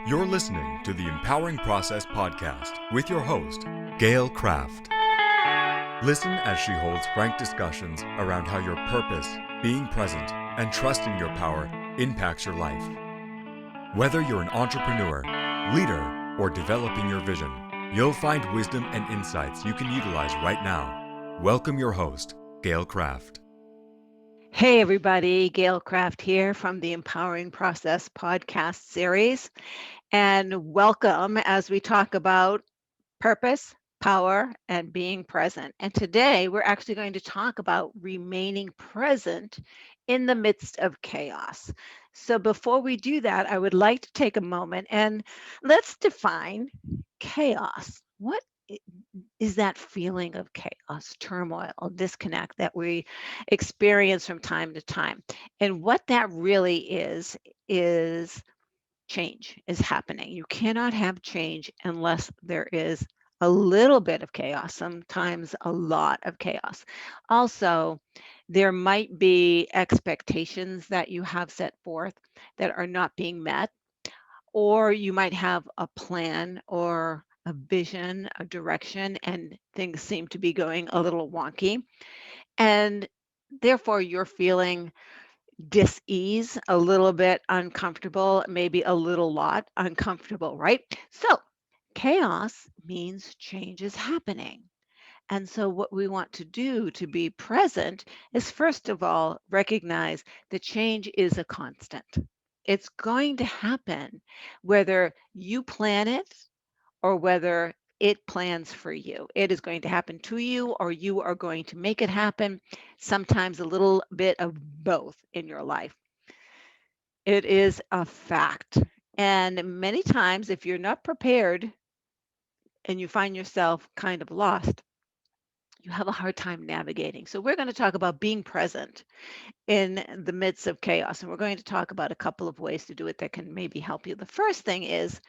You're listening to the Empowering Process Podcast with your host, Gail Kraft. Listen as she holds frank discussions around how your purpose, being present, and trusting your power impacts your life. Whether you're an entrepreneur, leader, or developing your vision, you'll find wisdom and insights you can utilize right now. Welcome your host, Gail Kraft. Hey, everybody, Gail Kraft here from the Empowering Process podcast series. And welcome as we talk about purpose, power, and being present. And today we're actually going to talk about remaining present in the midst of chaos. So before we do that, I would like to take a moment and let's define chaos. What is that feeling of chaos, turmoil, disconnect that we experience from time to time? And what that really is change is happening. You cannot have change unless there is a little bit of chaos, sometimes a lot of chaos. Also, there might be expectations that you have set forth that are not being met, or you might have a plan or a vision, a direction, and things seem to be going a little wonky. And therefore, you're feeling dis-ease, a little bit uncomfortable, maybe a little lot uncomfortable, right? So chaos means change is happening. And so what we want to do to be present is first of all, recognize that change is a constant. It's going to happen whether you plan it or whether it plans for you. It is going to happen to you, or you are going to make it happen, sometimes a little bit of both in your life. It is a fact. And many times, if you're not prepared and you find yourself kind of lost, you have a hard time navigating. So, we're going to talk about being present in the midst of chaos. And we're going to talk about a couple of ways to do it that can maybe help you. The first thing is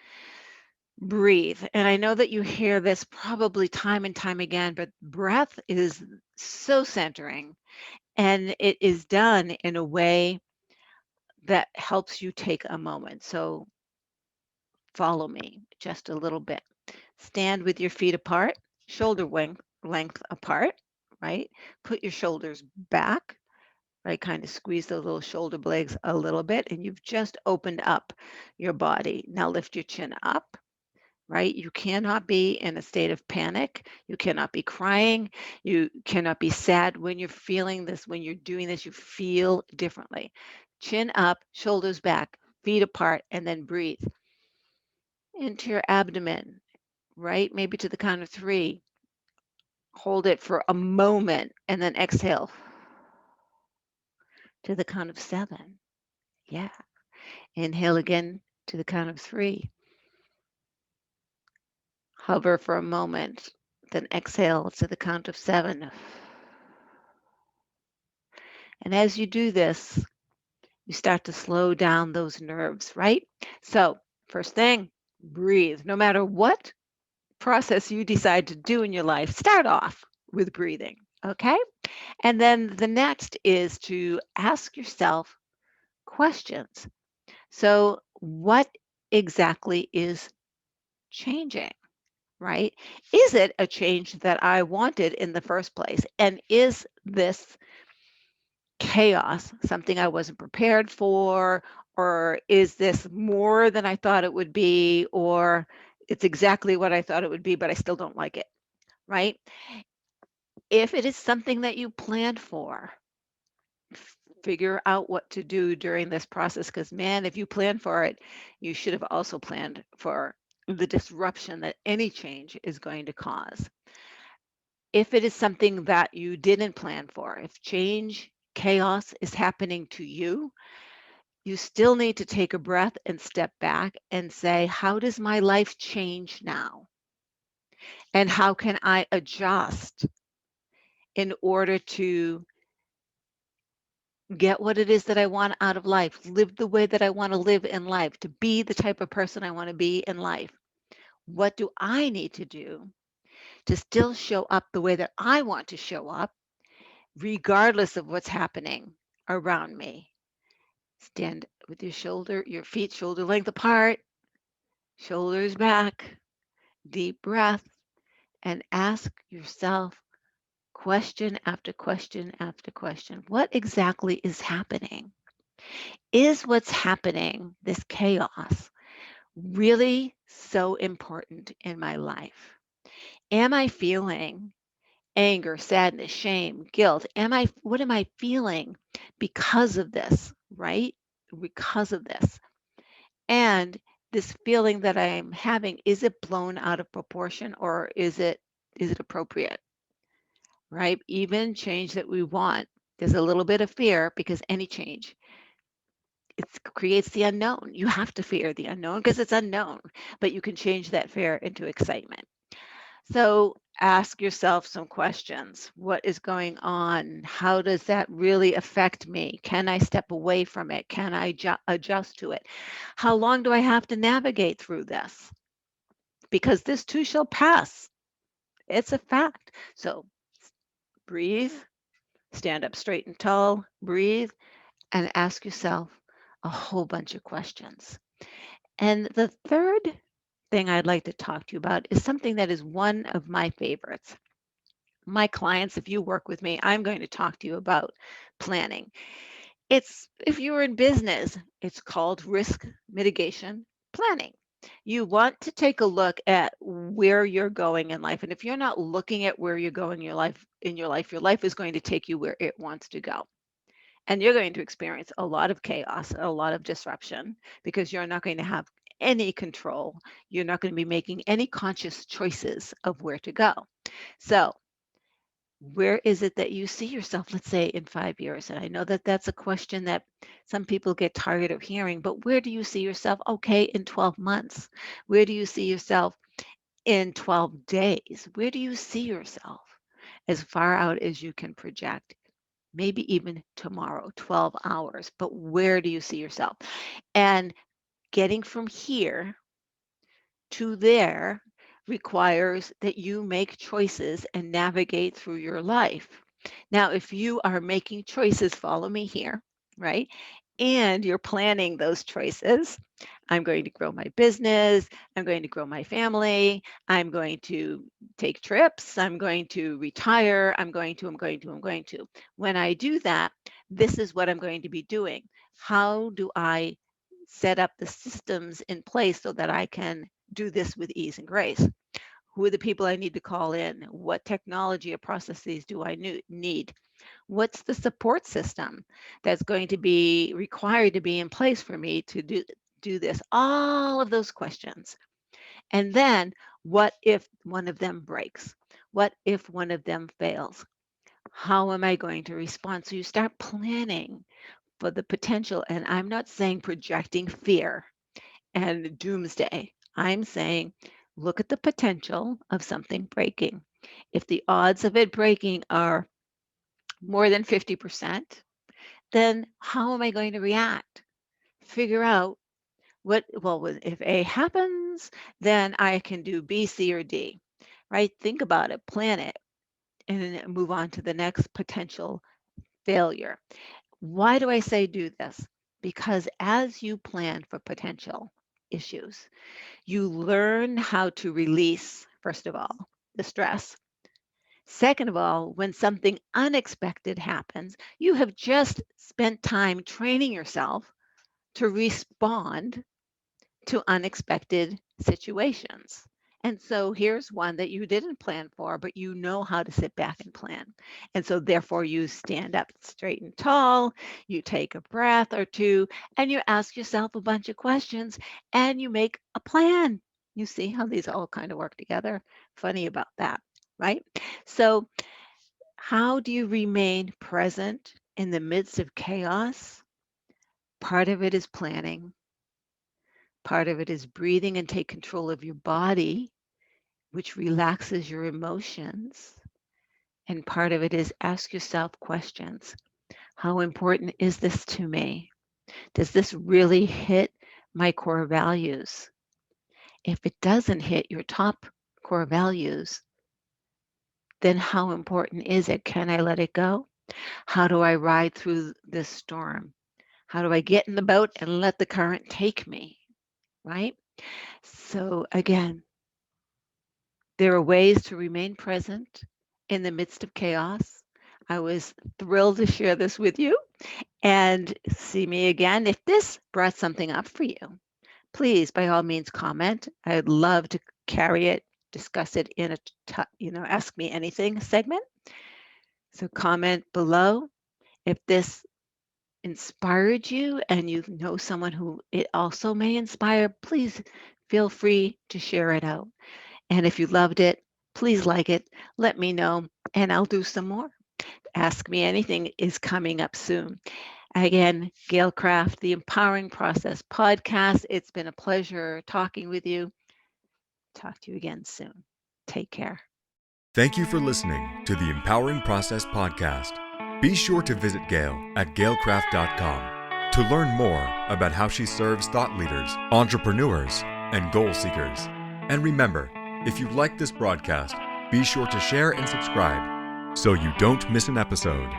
breathe. And I know that you hear this probably time and time again, but breath is so centering and it is done in a way that helps you take a moment. So follow me just a little bit. Stand with your feet apart, length apart, right? Put your shoulders back, right? Kind of squeeze those little shoulder blades a little bit, and you've just opened up your body. Now lift your chin up, right? You cannot be in a state of panic. You cannot be crying. You cannot be sad when you're feeling this. When you're doing this, you feel differently. Chin up, shoulders back, feet apart, and then breathe into your abdomen, right? Maybe to the count of 3. Hold it for a moment and then exhale to the count of 7. Yeah. Inhale again to the count of 3. Hover for a moment, then exhale to the count of 7. And as you do this, you start to slow down those nerves, right? So, first thing, breathe. No matter what process you decide to do in your life, start off with breathing, okay? And then the next is to ask yourself questions. So, what exactly is changing, right? Is it a change that I wanted in the first place? And is this chaos something I wasn't prepared for? Or is this more than I thought it would be? Or it's exactly what I thought it would be, but I still don't like it, right? If it is something that you planned for, figure out what to do during this process because, man, if you plan for it, you should have also planned for the disruption that any change is going to cause. If it is something that you didn't plan for, if change, chaos is happening to you, you still need to take a breath and step back and say, how does my life change now? And how can I adjust in order to get what it is that I want out of life, live the way that I want to live in life, to be the type of person I want to be in life? What do I need to do to still show up the way that I want to show up, regardless of what's happening around me? Stand with your feet shoulder length apart. shoulders back, deep breath, and ask yourself question after question after question. What exactly is happening? Is what's happening, this chaos, really so important in my life? Am I feeling anger, sadness, shame, guilt? What am I feeling because of this, right? Because of this. And this feeling that I'm having, is it blown out of proportion or is it appropriate? Right? Even change that we want, there's a little bit of fear because any change, it creates the unknown. You have to fear the unknown because it's unknown, but you can change that fear into excitement. So ask yourself some questions. What is going on? How does that really affect me? Can I step away from it? Can I adjust to it? How long do I have to navigate through this? Because this too shall pass. It's a fact. So breathe, stand up straight and tall, breathe, and ask yourself a whole bunch of questions. And the third thing I'd like to talk to you about is something that is one of my favorites. My clients, if you work with me, I'm going to talk to you about planning. It's if you're in business, it's called risk mitigation planning. You want to take a look at where you're going in life. And if you're not looking at where you're going your life is going to take you where it wants to go. And you're going to experience a lot of chaos, a lot of disruption because you're not going to have any control. You're not going to be making any conscious choices of where to go. So, where is it that you see yourself, let's say, in 5 years? And I know that that's a question that some people get tired of hearing, but where do you see yourself? Okay, in 12 months. Where do you see yourself in 12 days? Where do you see yourself as far out as you can project? Maybe even tomorrow, 12 hours, but where do you see yourself? And getting from here to there requires that you make choices and navigate through your life. Now, if you are making choices, follow me here, right? And you're planning those choices. I'm going to grow my business. I'm going to grow my family. I'm going to take trips. I'm going to retire. I'm going to. When I do that, this is what I'm going to be doing. How do I set up the systems in place so that I can do this with ease and grace? Who are the people I need to call in? What technology or processes do I need? What's the support system that's going to be required to be in place for me to do this? All of those questions. And then what if one of them breaks? What if one of them fails? How am I going to respond? So you start planning for the potential. And I'm not saying projecting fear and doomsday. I'm saying look at the potential of something breaking. If the odds of it breaking are more than 50%, then how am I going to react? Figure out if A happens, then I can do B, C, or D, right? Think about it, plan it, and then move on to the next potential failure. Why do I say do this? Because as you plan for potential issues, you learn how to release, first of all, the stress. Second of all, when something unexpected happens, you have just spent time training yourself to respond to unexpected situations. And so here's one that you didn't plan for, but you know how to sit back and plan. And so therefore you stand up straight and tall, you take a breath or two, and you ask yourself a bunch of questions and you make a plan. You see how these all kind of work together? Funny about that, right? So how do you remain present in the midst of chaos? Part of it is planning. Part of it is breathing and take control of your body, which relaxes your emotions. And part of it is ask yourself questions. How important is this to me? Does this really hit my core values? If it doesn't hit your top core values, then how important is it? Can I let it go? How do I ride through this storm? How do I get in the boat and let the current take me? Right? So again, there are ways to remain present in the midst of chaos. I was thrilled to share this with you, and see me again. If this brought something up for you, please, by all means, comment. I'd love to carry it, discuss it in a, Ask Me Anything segment. So comment below. If this inspired you and you know someone who it also may inspire, please feel free to share it out. And if you loved it, please like it, let me know, and I'll do some more. Ask Me Anything is coming up soon. Again, Gail Kraft, the Empowering Process Podcast. It's been a pleasure talking with you. Talk to you again soon. Take care. Thank you for listening to the Empowering Process Podcast. Be sure to visit Gail at gailkraft.com to learn more about how she serves thought leaders, entrepreneurs, and goal seekers. And remember, if you like this broadcast, be sure to share and subscribe so you don't miss an episode.